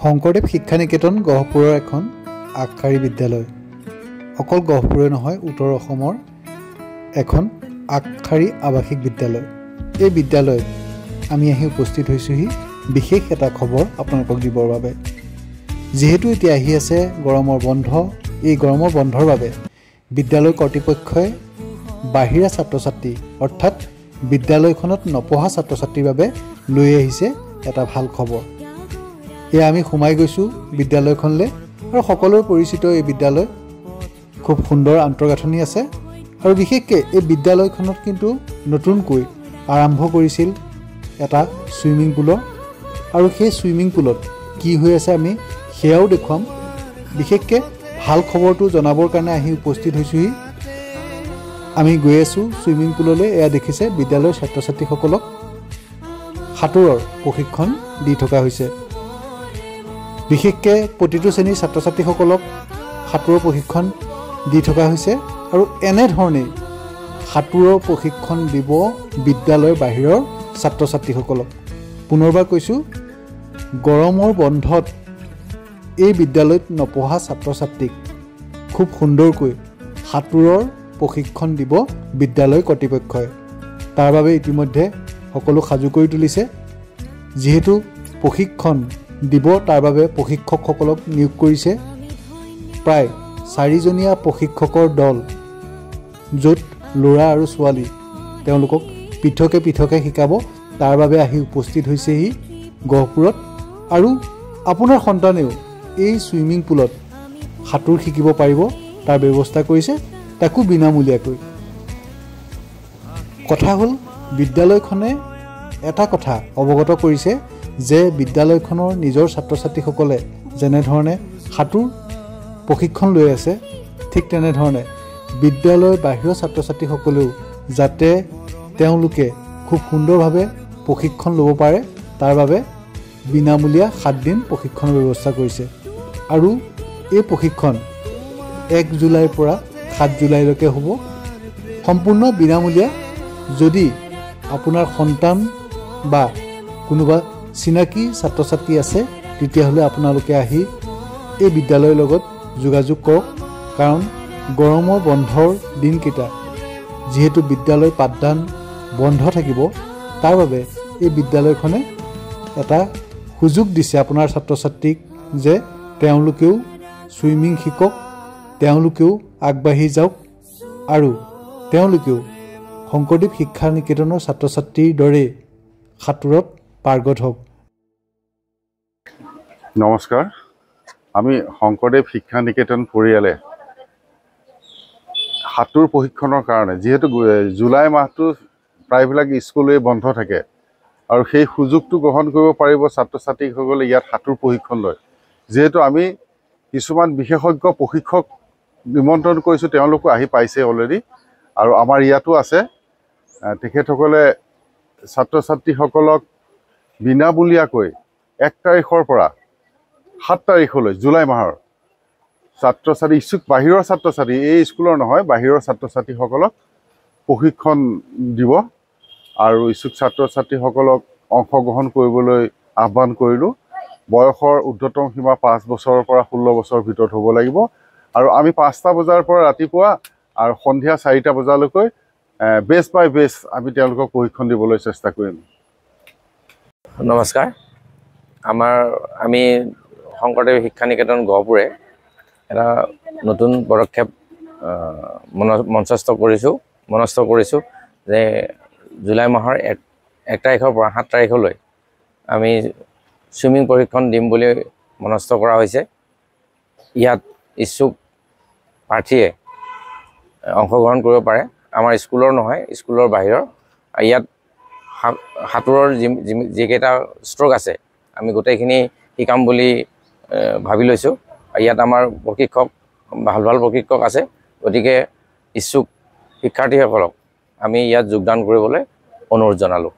শংকৰদেৱ শিক্ষা নিকেতন গহপুৰৰ এখন আগশাৰী বিদ্যালয়। অকল গহপুৰে নহয়, উত্তৰ অসমৰ এখন আগশাৰী আৱাসিক বিদ্যালয়। এই বিদ্যালয়ত আমি আহি উপস্থিত হৈছোহি বিশেষ এটা খবৰ আপোনালোকক দিবৰ বাবে। যিহেতু এতিয়া আহি আছে গৰমৰ বন্ধ, এই গৰমৰ বন্ধৰ বাবে বিদ্যালয় কৰ্তৃপক্ষই বাহিৰা ছাত্ৰ ছাত্ৰী অৰ্থাৎ বিদ্যালয়খনত নপঢ়া ছাত্ৰ ছাত্ৰীৰ বাবে লৈ আহিছে এটা ভাল খবৰ। এয়া আমি সোমাই গৈছোঁ বিদ্যালয়খনলৈ আৰু সকলোৰে পৰিচিত এই বিদ্যালয়, খুব সুন্দৰ আন্তঃগাঁথনি আছে আৰু বিশেষকৈ এই বিদ্যালয়খনত কিন্তু নতুনকৈ আৰম্ভ কৰিছিল এটা ছুইমিং পুলৰ, আৰু সেই ছুইমিং পুলত কি হৈ আছে আমি সেয়াও দেখুৱাম। বিশেষকৈ ভাল খবৰটো জনাবৰ কাৰণে আহি উপস্থিত হৈছোঁহি। আমি গৈ আছোঁ ছুইমিং পুললৈ। এয়া দেখিছে বিদ্যালয়ৰ ছাত্ৰ ছাত্ৰীসকলক সাঁতোৰৰ প্ৰশিক্ষণ দি থকা হৈছে। বিশেষকৈ প্ৰতিটো শ্ৰেণীৰ ছাত্ৰ ছাত্ৰীসকলক সাঁতোৰৰ প্ৰশিক্ষণ দি থকা হৈছে আৰু এনেধৰণেই সাঁতোৰৰ প্ৰশিক্ষণ দিব বিদ্যালয়ৰ বাহিৰৰ ছাত্ৰ ছাত্ৰীসকলক। পুনৰবাৰ কৈছোঁ, গৰমৰ বন্ধত এই বিদ্যালয়ত নপঢ়া ছাত্ৰ ছাত্ৰীক খুব সুন্দৰকৈ সাঁতোৰৰ প্ৰশিক্ষণ দিব বিদ্যালয় কৰ্তৃপক্ষই। তাৰ বাবে ইতিমধ্যে সকলো সাজু কৰি তুলিছে। যিহেতু প্ৰশিক্ষণ দিব, তাৰ বাবে প্ৰশিক্ষকসকলক নিয়োগ কৰিছে প্ৰায় 4জনীয়া প্ৰশিক্ষকৰ দল, য'ত ল'ৰা আৰু ছোৱালী তেওঁলোকক পৃথকে পৃথকে শিকাব। তাৰ বাবে আহি উপস্থিত হৈছেহি গহপুৰত। আৰু আপোনাৰ সন্তানেও এই ছুইমিং পুলত সাঁতোৰ শিকিব পাৰিব, তাৰ ব্যৱস্থা কৰিছে, তাকো বিনামূলীয়াকৈ। কথা হ'ল, বিদ্যালয়খনে এটা কথা অৱগত কৰিছে যে বিদ্যালয়খনৰ নিজৰ ছাত্ৰ ছাত্ৰীসকলে যেনেধৰণে সাঁতোৰ প্ৰশিক্ষণ লৈ আছে, ঠিক তেনেধৰণে বিদ্যালয়ৰ বাহিৰৰ ছাত্ৰ ছাত্ৰীসকলেও যাতে তেওঁলোকে খুব সুন্দৰভাৱে প্ৰশিক্ষণ ল'ব পাৰে, তাৰ বাবে বিনামূলীয়া 7 দিন প্ৰশিক্ষণৰ ব্যৱস্থা কৰিছে। আৰু এই প্ৰশিক্ষণ 1 জুলাইৰ পৰা 7 জুলাইলৈকে হ'ব, সম্পূৰ্ণ বিনামূলীয়া। যদি আপোনাৰ সন্তান বা কোনোবা চিনাকি ছাত্ৰ ছাত্ৰী আছে, তেতিয়াহ'লে আপোনালোকে আহি এই বিদ্যালয়ৰ লগত যোগাযোগ কৰক। কাৰণ গৰমৰ বন্ধৰ দিনকেইটা যিহেতু বিদ্যালয় পাঠদান বন্ধ থাকিব, তাৰ বাবে এই বিদ্যালয়খনে এটা সুযোগ দিছে আপোনাৰ ছাত্ৰ ছাত্ৰীক যে তেওঁলোকেও ছুইমিং শিকক, তেওঁলোকেও আগবাঢ়ি যাওক আৰু তেওঁলোকেও শংকৰদেৱ শিক্ষা নিকেতনৰ ছাত্ৰ ছাত্ৰীৰ দৰে সাঁতোৰত পাৰ্গত হওক। নমস্কাৰ, আমি শংকৰদেৱ শিক্ষা নিকেতন পৰিয়ালে সাঁতোৰ প্ৰশিক্ষণৰ কাৰণে, যিহেতু জুলাই মাহটো প্ৰায়বিলাক স্কুলেই বন্ধ থাকে আৰু সেই সুযোগটো গ্ৰহণ কৰিব পাৰিব ছাত্ৰ ছাত্ৰীসকলে ইয়াত সাঁতোৰ প্ৰশিক্ষণ লয়। যিহেতু আমি কিছুমান বিশেষজ্ঞ প্ৰশিক্ষক নিমন্ত্ৰণ কৰিছোঁ, তেওঁলোকো আহি পাইছে অলৰেডি আৰু আমাৰ ইয়াতো আছে। তেখেতসকলে ছাত্ৰ ছাত্ৰীসকলক বিনামূলীয়াকৈ 1 তাৰিখৰ পৰা 7 তাৰিখলৈ জুলাই মাহৰ ছাত্ৰ ছাত্ৰী ইচ্ছুক বাহিৰৰ ছাত্ৰ ছাত্ৰী, এই স্কুলৰ নহয়, বাহিৰৰ ছাত্ৰ ছাত্ৰীসকলক প্ৰশিক্ষণ দিব। আৰু ইচ্ছুক ছাত্ৰ ছাত্ৰীসকলক অংশগ্ৰহণ কৰিবলৈ আহ্বান কৰিলোঁ। বয়সৰ ঊৰ্ধ্বতম সীমা 5 বছৰৰ পৰা 16 বছৰৰ ভিতৰত হ'ব লাগিব। আৰু আমি 5টা বজাৰ পৰা ৰাতিপুৱা আৰু সন্ধিয়া 4টা বজালৈকৈ বেচ বাই বেচ আমি তেওঁলোকক প্ৰশিক্ষণ দিবলৈ চেষ্টা কৰিম। নমস্কাৰ, আমি শংকৰদেৱ শিক্ষা নিকেতন গহপুৰে এটা নতুন পদক্ষেপ মনস্থ কৰিছোঁ যে জুলাই মাহৰ 1 তাৰিখৰ পৰা 7 তাৰিখলৈ আমি ছুইমিং প্ৰশিক্ষণ দিম বুলি মনস্থ কৰা হৈছে। ইয়াত ইচ্ছুক প্ৰাৰ্থীয়ে অংশগ্ৰহণ কৰিব পাৰে। আমাৰ স্কুলৰ নহয়, স্কুলৰ বাহিৰৰ। ইয়াত সাঁতোৰৰ যিকেইটা ষ্ট্ৰ'ক আছে আমি গোটেইখিনি শিকাম বুলি ভাবি লৈছোঁ। ইয়াত আমাৰ প্ৰশিক্ষক ভাল প্ৰশিক্ষক আছে, গতিকে ইচ্ছুক শিক্ষাৰ্থীসকলক আমি ইয়াত যোগদান কৰিবলৈ অনুৰোধ জনালোঁ।